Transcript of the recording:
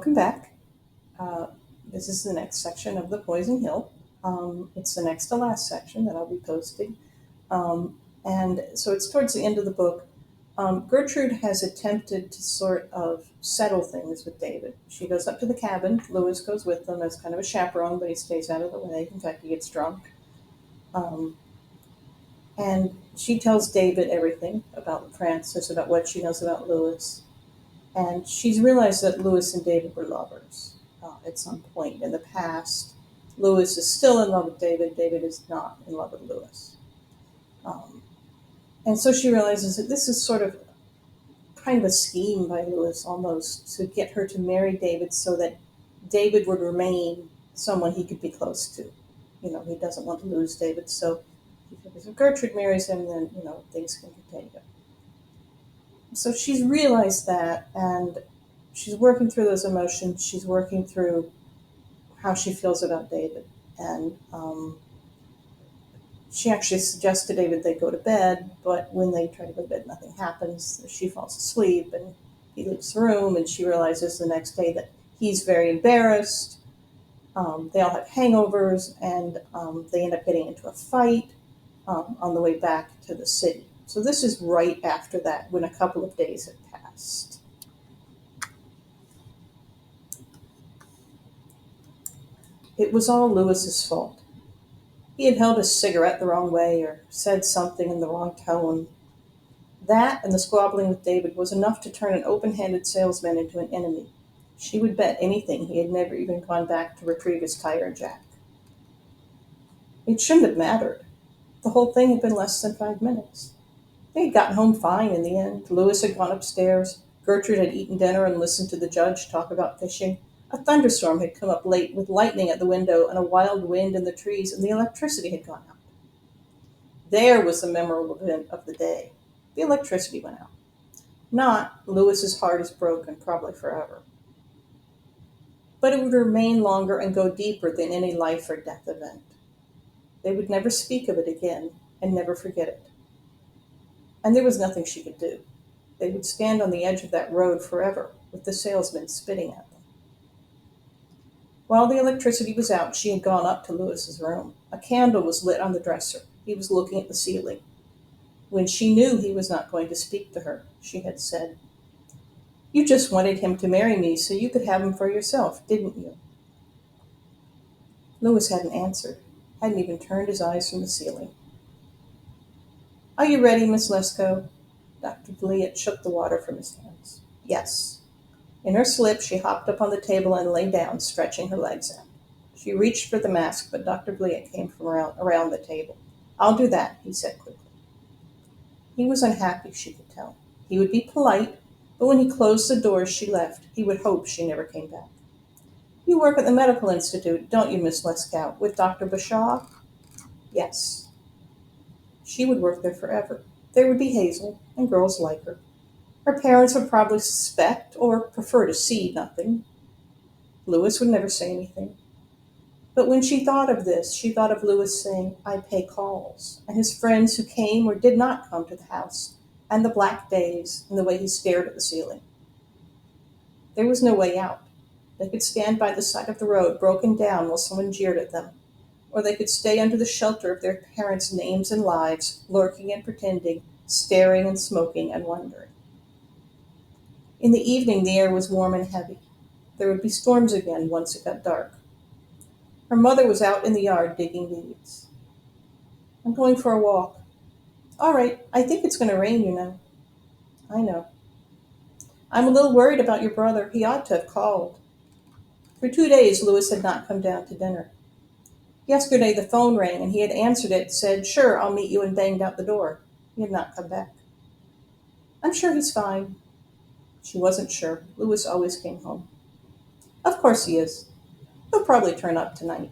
Welcome back. Uh, this is the next section of the Poison Hill. It's the next to last section that I'll be posting. And so it's towards the end of the book. Gertrude has attempted to sort of settle things with David. She goes up to the cabin. Lewis goes with them as kind of a chaperone, but he stays out of the way. In fact, he gets drunk. Um, and she tells David everything about Francis, about what she knows about Lewis. And she's realized that Lewis and David were lovers at some point in the past. Lewis is still in love with David. David is not in love with Lewis. Um, and so she realizes that this is sort of kind of a scheme by Lewis almost to get her to marry David so that David would remain someone he could be close to. He doesn't want to lose David, so he figures if Gertrude marries him, then, things can continue. So she's realized that, and she's working through those emotions. She's working through how she feels about David. And she actually suggests to David they go to bed, but when they try to go to bed, nothing happens. She falls asleep, and he leaves the room, and she realizes the next day that he's very embarrassed. They all have hangovers, and they end up getting into a fight on the way back to the city. So this is right after that, when a couple of days had passed. It was all Lewis's fault. He had held his cigarette the wrong way or said something in the wrong tone. That and the squabbling with David was enough to turn an open-handed salesman into an enemy. She would bet anything he had never even gone back to retrieve his tire jack. It shouldn't have mattered. The whole thing had been less than 5 minutes. They had gotten home fine in the end. Lewis had gone upstairs. Gertrude had eaten dinner and listened to the judge talk about fishing. A thunderstorm had come up late with lightning at the window and a wild wind in the trees, and the electricity had gone out. There was the memorable event of the day. The electricity went out. Not Lewis's heart is broken, probably forever. But it would remain longer and go deeper than any life or death event. They would never speak of it again and never forget it. And there was nothing she could do. They would stand on the edge of that road forever, with the salesman spitting at them. While the electricity was out, she had gone up to Lewis's room. A candle was lit on the dresser. He was looking at the ceiling. When she knew he was not going to speak to her, she had said, "You just wanted him to marry me so you could have him for yourself, didn't you?" Lewis hadn't answered, hadn't even turned his eyes from the ceiling. "Are you ready, Miss Lesko?" Dr. Vliet shook the water from his hands. "Yes." In her slip, she hopped up on the table and lay down, stretching her legs out. She reached for the mask, but Dr. Vliet came from around the table. "I'll do that," he said quickly. He was unhappy, she could tell. He would be polite, but when he closed the door she left, he would hope she never came back. "You work at the Medical Institute, don't you, Miss Leskow, with Dr. Bashaw?" "Yes." She would work there forever. There would be Hazel, and girls like her. Her parents would probably suspect, or prefer to see, nothing. Lewis would never say anything. But when she thought of this, she thought of Lewis saying, "I pay calls," and his friends who came or did not come to the house, and the black days, and the way he stared at the ceiling. There was no way out. They could stand by the side of the road, broken down while someone jeered at them, or they could stay under the shelter of their parents' names and lives, lurking and pretending, staring and smoking and wondering. In the evening, the air was warm and heavy. There would be storms again once it got dark. Her mother was out in the yard digging weeds. "I'm going for a walk." "All right, I think it's going to rain, you know." "I know." "I'm a little worried about your brother. He ought to have called." For 2 days, Lewis had not come down to dinner. Yesterday, the phone rang, and he had answered it, said, "Sure, I'll meet you," and banged out the door. He had not come back. "I'm sure he's fine." She wasn't sure. Lewis always came home. "Of course he is. He'll probably turn up tonight."